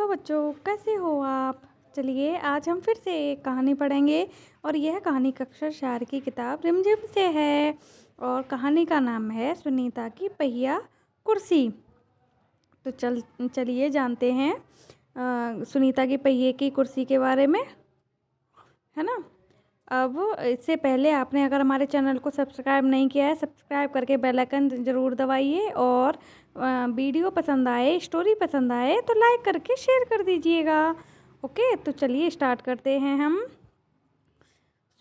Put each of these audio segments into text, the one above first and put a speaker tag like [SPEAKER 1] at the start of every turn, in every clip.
[SPEAKER 1] Hello बच्चों, कैसे हो आप। चलिए आज हम फिर से एक कहानी पढ़ेंगे और यह कहानी कक्षा 4 की किताब रिमझिम से है और कहानी का नाम है सुनीता की पहिया कुर्सी। तो चलिए जानते हैं सुनीता की पहिए की कुर्सी के बारे में, है ना। अब इससे पहले आपने अगर हमारे चैनल को सब्सक्राइब नहीं किया है, सब्सक्राइब करके बेल आइकन ज़रूर दबाइए और वीडियो पसंद आए, स्टोरी पसंद आए तो लाइक करके शेयर कर दीजिएगा। ओके, तो चलिए स्टार्ट करते हैं हम।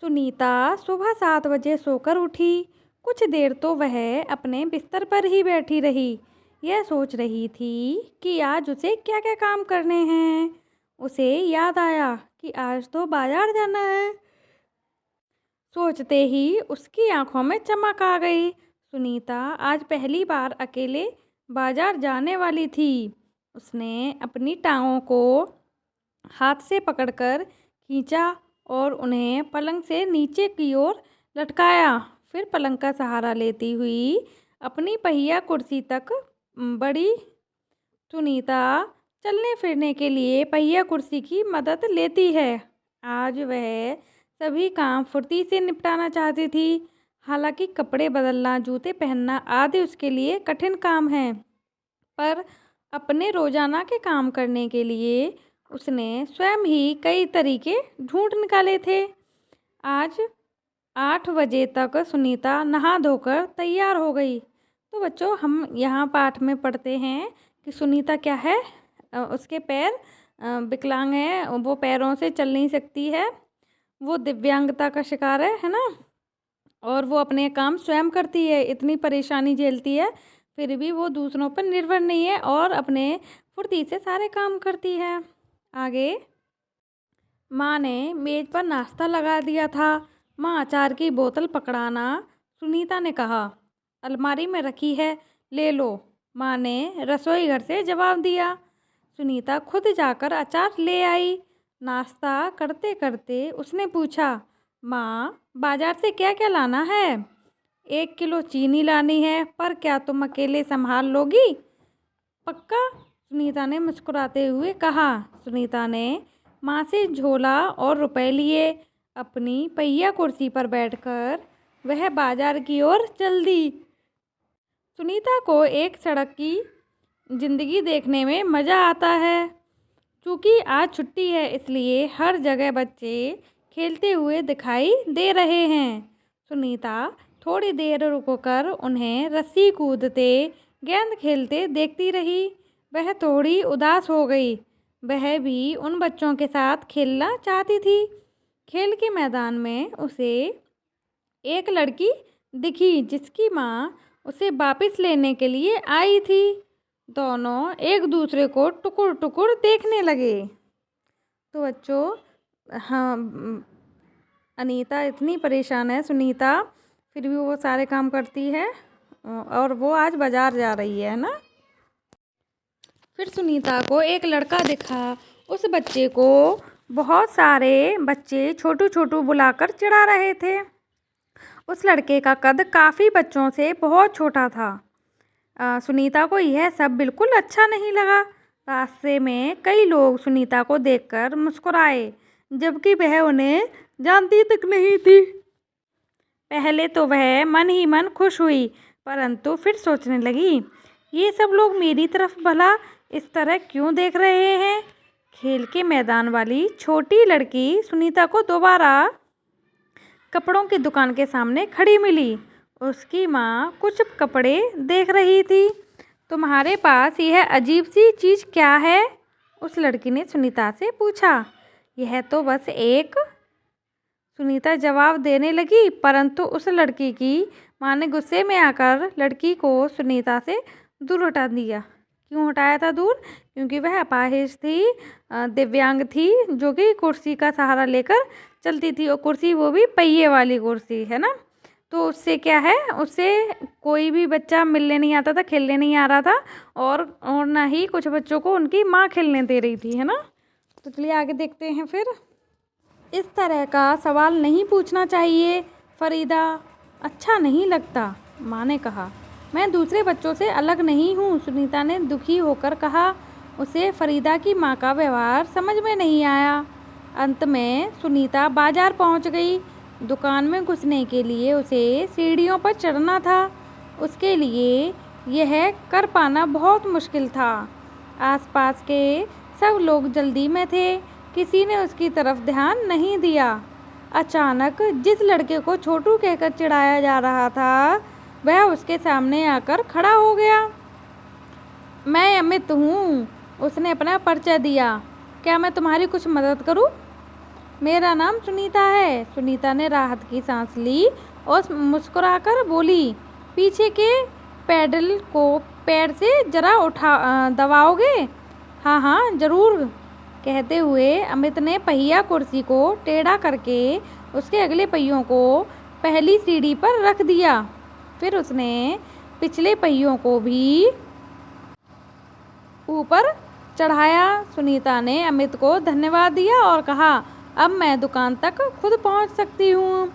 [SPEAKER 1] सुनीता सुबह 7 बजे सोकर उठी। कुछ देर तो वह अपने बिस्तर पर ही बैठी रही। यह सोच रही थी कि आज उसे क्या क्या काम करने हैं। उसे याद आया कि आज तो बाजार जाना है। सोचते ही उसकी आंखों में चमक आ गई। सुनीता आज पहली बार अकेले बाजार जाने वाली थी। उसने अपनी टांगों को हाथ से पकड़कर खींचा और उन्हें पलंग से नीचे की ओर लटकाया। फिर पलंग का सहारा लेती हुई अपनी पहिया कुर्सी तक बढ़ी। सुनीता चलने फिरने के लिए पहिया कुर्सी की मदद लेती है। आज वह सभी काम फुर्ती से निपटाना चाहती थी। हालांकि कपड़े बदलना, जूते पहनना आदि उसके लिए कठिन काम हैं, पर अपने रोजाना के काम करने के लिए उसने स्वयं ही कई तरीके ढूंढ निकाले थे। आज 8 बजे तक सुनीता नहा धोकर तैयार हो गई। तो बच्चों, हम यहाँ पाठ में पढ़ते हैं कि सुनीता क्या है, उसके पैर विकलांग हैं, वो पैरों से चल नहीं सकती है, वो दिव्यांगता का शिकार है ना। और वो अपने काम स्वयं करती है, इतनी परेशानी झेलती है, फिर भी वो दूसरों पर निर्भर नहीं है और अपने फुर्ती से सारे काम करती है। आगे माँ ने मेज पर नाश्ता लगा दिया था। माँ अचार की बोतल पकड़ाना सुनीता ने कहा। अलमारी में रखी है, ले लो, माँ ने रसोई घर से जवाब दिया। सुनीता खुद जाकर अचार ले आई। नाश्ता करते करते उसने पूछा, माँ बाजार से क्या क्या लाना है। 1 किलो चीनी लानी है, पर क्या तुम अकेले संभाल लोगी। पक्का, सुनीता ने मुस्कुराते हुए कहा। सुनीता ने माँ से झोला और रुपए लिए। अपनी पहिया कुर्सी पर बैठकर वह बाजार की ओर चल दी। सुनीता को एक सड़क की जिंदगी देखने में मज़ा आता है। क्योंकि आज छुट्टी है, इसलिए हर जगह बच्चे खेलते हुए दिखाई दे रहे हैं। सुनीता थोड़ी देर रुककर उन्हें रस्सी कूदते, गेंद खेलते देखती रही। वह थोड़ी उदास हो गई। वह भी उन बच्चों के साथ खेलना चाहती थी। खेल के मैदान में उसे एक लड़की दिखी जिसकी माँ उसे वापस लेने के लिए आई थी। दोनों एक दूसरे को टुकुर टुकुर देखने लगे। तो बच्चों, हाँ, अनीता इतनी परेशान है, सुनीता, फिर भी वो सारे काम करती है और वो आज बाजार जा रही है ना। फिर सुनीता को एक लड़का दिखा। उस बच्चे को बहुत सारे बच्चे छोटू छोटू बुलाकर चिढ़ा रहे थे। उस लड़के का कद काफ़ी बच्चों से बहुत छोटा था। सुनीता को यह सब बिल्कुल अच्छा नहीं लगा। रास्ते में कई लोग सुनीता को देखकर मुस्कुराए, जबकि वह उन्हें जानती तक नहीं थी। पहले तो वह मन ही मन खुश हुई, परंतु फिर सोचने लगी, ये सब लोग मेरी तरफ भला इस तरह क्यों देख रहे हैं। खेल के मैदान वाली छोटी लड़की सुनीता को दोबारा कपड़ों की दुकान के सामने खड़ी मिली। उसकी माँ कुछ कपड़े देख रही थी। तुम्हारे पास यह अजीब सी चीज़ क्या है, उस लड़की ने सुनीता से पूछा। यह तो बस एक, सुनीता जवाब देने लगी, परंतु उस लड़की की माँ ने गुस्से में आकर लड़की को सुनीता से दूर हटा दिया। क्यों हटाया था दूर? क्योंकि वह अपाहिज थी, दिव्यांग थी, जो कि कुर्सी का सहारा लेकर चलती थी, और कुर्सी वो भी पहिए वाली कुर्सी, है ना। तो उससे क्या है, उससे कोई भी बच्चा मिलने नहीं आता था, खेलने नहीं आ रहा था, और ना ही कुछ बच्चों को उनकी माँ खेलने दे रही थी, है ना। तो चलिए आगे देखते हैं। फिर इस तरह का सवाल नहीं पूछना चाहिए फरीदा, अच्छा नहीं लगता, माँ ने कहा। मैं दूसरे बच्चों से अलग नहीं हूँ, सुनीता ने दुखी होकर कहा। उसे फरीदा की माँ का व्यवहार समझ में नहीं आया। अंत में सुनीता बाजार पहुंच गई। दुकान में घुसने के लिए उसे सीढ़ियों पर चढ़ना था। उसके लिए यह कर पाना बहुत मुश्किल था। आसपास के सब लोग जल्दी में थे, किसी ने उसकी तरफ ध्यान नहीं दिया। अचानक जिस लड़के को छोटू कहकर चिढ़ाया जा रहा था, वह उसके सामने आकर खड़ा हो गया। मैं अमित हूँ, उसने अपना परिचय दिया। क्या मैं तुम्हारी कुछ मदद करूँ? मेरा नाम सुनीता है। सुनीता ने राहत की सांस ली और मुस्कुराकर बोली, पीछे के पैडल को पैर से जरा दबाओगे? हाँ हाँ ज़रूर, कहते हुए अमित ने पहिया कुर्सी को टेढ़ा करके उसके अगले पहियों को पहली सीढ़ी पर रख दिया। फिर उसने पिछले पहियों को भी ऊपर चढ़ाया। सुनीता ने अमित को धन्यवाद दिया और कहा, अब मैं दुकान तक खुद पहुंच सकती हूँ।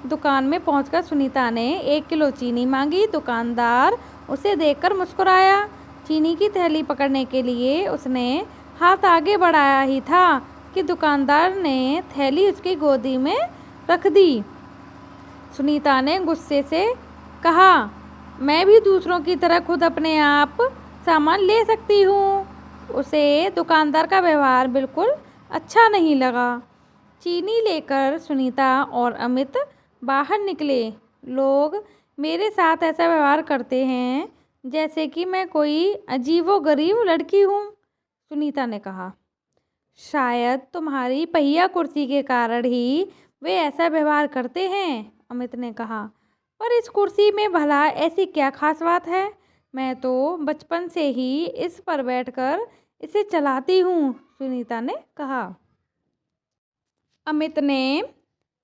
[SPEAKER 1] दुकान में पहुंचकर सुनीता ने 1 किलो चीनी मांगी। दुकानदार उसे देखकर मुस्कुराया। चीनी की थैली पकड़ने के लिए उसने हाथ आगे बढ़ाया ही था कि दुकानदार ने थैली उसकी गोदी में रख दी। सुनीता ने गुस्से से कहा, मैं भी दूसरों की तरह खुद अपने आप सामान ले सकती हूँ। उसे दुकानदार का व्यवहार बिल्कुल अच्छा नहीं लगा। चीनी लेकर सुनीता और अमित बाहर निकले। लोग मेरे साथ ऐसा व्यवहार करते हैं जैसे कि मैं कोई अजीबोगरीब लड़की हूँ, सुनीता ने कहा। शायद तुम्हारी पहिया कुर्सी के कारण ही वे ऐसा व्यवहार करते हैं, अमित ने कहा। पर इस कुर्सी में भला ऐसी क्या खास बात है? मैं तो बचपन से ही इस पर बैठकर इसे चलाती हूँ, सुनीता ने कहा। अमित ने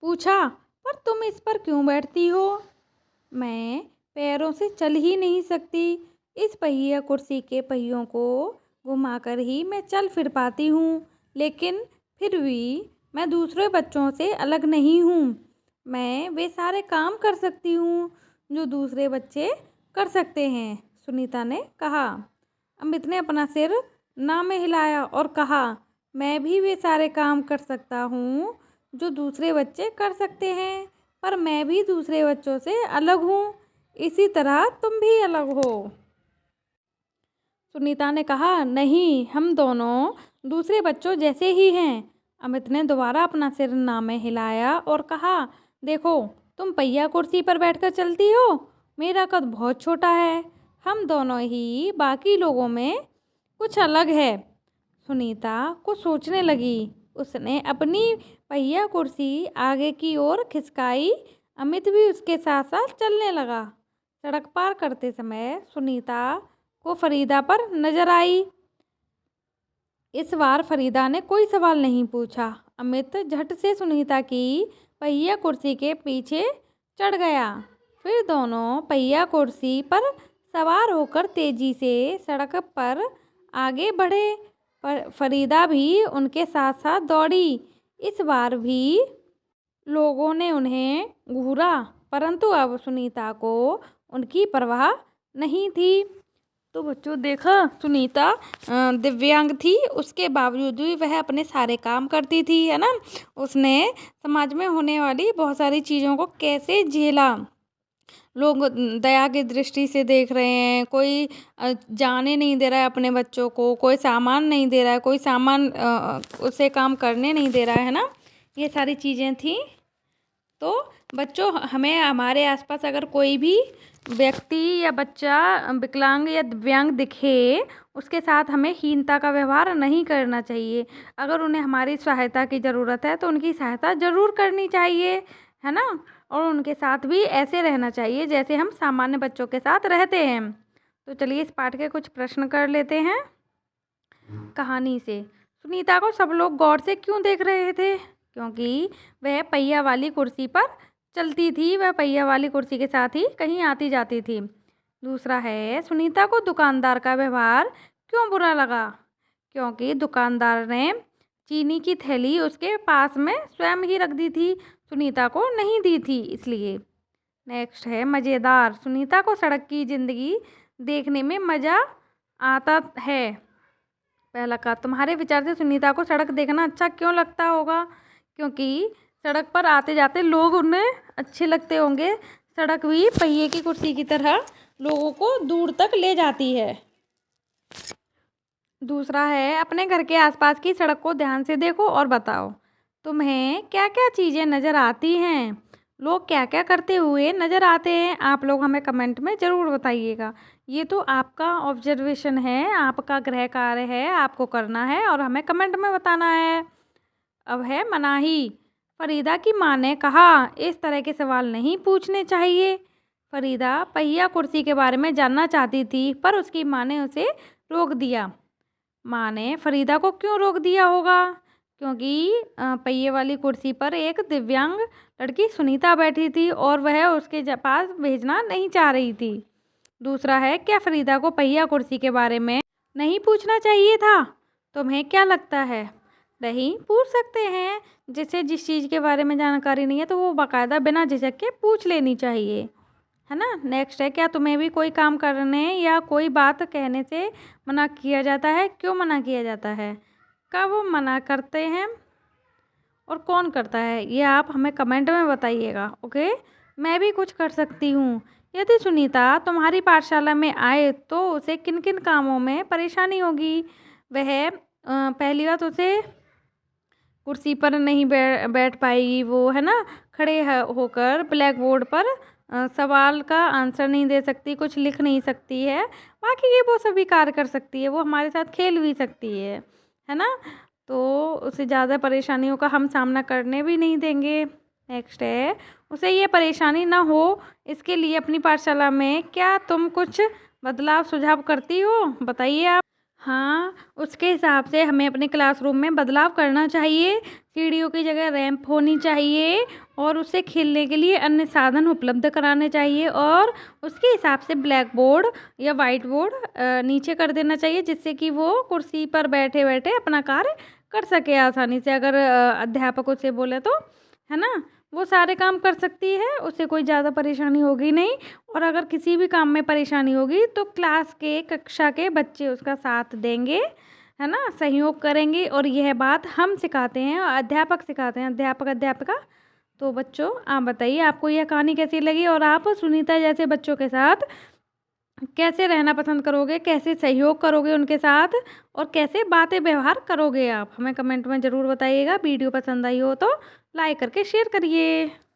[SPEAKER 1] पूछा, पर तुम इस पर क्यों बैठती हो? मैं पैरों से चल ही नहीं सकती। इस पहिया कुर्सी के पहियों को घुमाकर ही मैं चल फिर पाती हूँ, लेकिन फिर भी मैं दूसरे बच्चों से अलग नहीं हूँ। मैं वे सारे काम कर सकती हूँ जो दूसरे बच्चे कर सकते हैं, सुनीता ने कहा। अमित ने अपना सिर ना में हिलाया और कहा, मैं भी वे सारे काम कर सकता हूँ जो दूसरे बच्चे कर सकते हैं, पर मैं भी दूसरे बच्चों से अलग हूँ, इसी तरह तुम भी अलग हो। सुनीता ने कहा, नहीं, हम दोनों दूसरे बच्चों जैसे ही हैं। अमित ने दोबारा अपना सिर ना में हिलाया और कहा, देखो, तुम पहिया कुर्सी पर बैठकर चलती हो, मेरा कद बहुत छोटा है। हम दोनों ही बाकी लोगों में कुछ अलग है। सुनीता को सोचने लगी। उसने अपनी पहिया कुर्सी आगे की ओर खिसकाई। अमित भी उसके साथ साथ चलने लगा। सड़क पार करते समय सुनीता को फरीदा पर नजर आई। इस बार फरीदा ने कोई सवाल नहीं पूछा। अमित झट से सुनीता की पहिया कुर्सी के पीछे चढ़ गया। फिर दोनों पहिया कुर्सी पर सवार होकर तेजी से सड़क पर आगे बढ़े। पर फरीदा भी उनके साथ साथ दौड़ी। इस बार भी लोगों ने उन्हें घूरा, परंतु अब सुनीता को उनकी परवाह नहीं थी। तो बच्चों, देखा, सुनीता दिव्यांग थी, उसके बावजूद भी वह अपने सारे काम करती थी, है ना। उसने समाज में होने वाली बहुत सारी चीज़ों को कैसे झेला। लोग दया की दृष्टि से देख रहे हैं, कोई जाने नहीं दे रहा है अपने बच्चों को, कोई सामान नहीं दे रहा है, कोई सामान उसे काम करने नहीं दे रहा है ना। ये सारी चीज़ें थी। तो बच्चों, हमें हमारे आसपास अगर कोई भी व्यक्ति या बच्चा विकलांग या दिव्यांग दिखे, उसके साथ हमें हीनता का व्यवहार नहीं करना चाहिए। अगर उन्हें हमारी सहायता की ज़रूरत है तो उनकी सहायता ज़रूर करनी चाहिए, है ना। और उनके साथ भी ऐसे रहना चाहिए जैसे हम सामान्य बच्चों के साथ रहते हैं। तो चलिए इस पाठ के कुछ प्रश्न कर लेते हैं कहानी से। सुनीता को सब लोग गौर से क्यों देख रहे थे? क्योंकि वह पहिया वाली कुर्सी पर चलती थी। वह पहिया वाली कुर्सी के साथ ही कहीं आती जाती थी। दूसरा है, सुनीता को दुकानदार का व्यवहार क्यों बुरा लगा? क्योंकि दुकानदार ने चीनी की थैली उसके पास में स्वयं ही रख दी थी, सुनीता को नहीं दी थी, इसलिए। नेक्स्ट है मज़ेदार। सुनीता को सड़क की ज़िंदगी देखने में मज़ा आता है। पहला का, तुम्हारे विचार से सुनीता को सड़क देखना अच्छा क्यों लगता होगा? क्योंकि सड़क पर आते जाते लोग उन्हें अच्छे लगते होंगे। सड़क भी पहिए की कुर्सी की तरह लोगों को दूर तक ले जाती है। दूसरा है, अपने घर के आसपास की सड़क को ध्यान से देखो और बताओ तुम्हें क्या क्या चीज़ें नज़र आती हैं। लोग क्या क्या करते हुए नज़र आते हैं, आप लोग हमें कमेंट में ज़रूर बताइएगा। ये तो आपका ऑब्जर्वेशन है, आपका गृह कार्य है, आपको करना है और हमें कमेंट में बताना है। अब है मनाही। फरीदा की माँ ने कहा इस तरह के सवाल नहीं पूछने चाहिए। फरीदा पहिया कुर्सी के बारे में जानना चाहती थी पर उसकी माँ ने उसे रोक दिया। माँ ने फरीदा को क्यों रोक दिया होगा? क्योंकि पहिए वाली कुर्सी पर एक दिव्यांग लड़की सुनीता बैठी थी और वह उसके पास भेजना नहीं चाह रही थी। दूसरा है, क्या फरीदा को पहिया कुर्सी के बारे में नहीं पूछना चाहिए था? तुम्हें क्या लगता है? नहीं पूछ सकते हैं। जिसे जिस चीज़ के बारे में जानकारी नहीं है तो वो बाकायदा बिना झिझक के पूछ लेनी चाहिए, है ना। नेक्स्ट है, क्या तुम्हें भी कोई काम करने या कोई बात कहने से मना किया जाता है? क्यों मना किया जाता है? कब मना करते हैं और कौन करता है? ये आप हमें कमेंट में बताइएगा। ओके, मैं भी कुछ कर सकती हूँ। यदि सुनीता तुम्हारी पाठशाला में आए तो उसे किन किन कामों में परेशानी होगी? वह पहली बात, उसे कुर्सी पर नहीं बैठ पाएगी वो, है ना। खड़े होकर ब्लैक बोर्ड पर सवाल का आंसर नहीं दे सकती, कुछ लिख नहीं सकती है। बाकी ये वो सभी कार्य कर सकती है, वो हमारे साथ खेल भी सकती है ना। तो उसे ज़्यादा परेशानियों का हम सामना करने भी नहीं देंगे। नेक्स्ट है, उसे ये परेशानी ना हो इसके लिए अपनी पाठशाला में क्या तुम कुछ बदलाव सुझाव करती हो? बताइए आप। हाँ, उसके हिसाब से हमें अपने क्लासरूम में बदलाव करना चाहिए। सीढ़ियों की जगह रैंप होनी चाहिए और उसे खेलने के लिए अन्य साधन उपलब्ध कराने चाहिए और उसके हिसाब से ब्लैक बोर्ड या वाइट बोर्ड नीचे कर देना चाहिए, जिससे कि वो कुर्सी पर बैठे बैठे अपना कार्य कर सके आसानी से। अगर अध्यापक उसे बोले तो, है ना, वो सारे काम कर सकती है, उसे कोई ज़्यादा परेशानी होगी नहीं। और अगर किसी भी काम में परेशानी होगी तो क्लास के, कक्षा के बच्चे उसका साथ देंगे, है ना, सहयोग करेंगे। और यह बात हम सिखाते हैं, अध्यापक सिखाते हैं, अध्यापक अध्यापिका। तो बच्चों, आप बताइए आपको यह कहानी कैसी लगी और आप सुनीता जैसे बच्चों के साथ कैसे रहना पसंद करोगे, कैसे सहयोग करोगे उनके साथ और कैसे बातें व्यवहार करोगे? आप हमें कमेंट में ज़रूर बताइएगा। वीडियो पसंद आई हो तो लाइक करके शेयर करिए।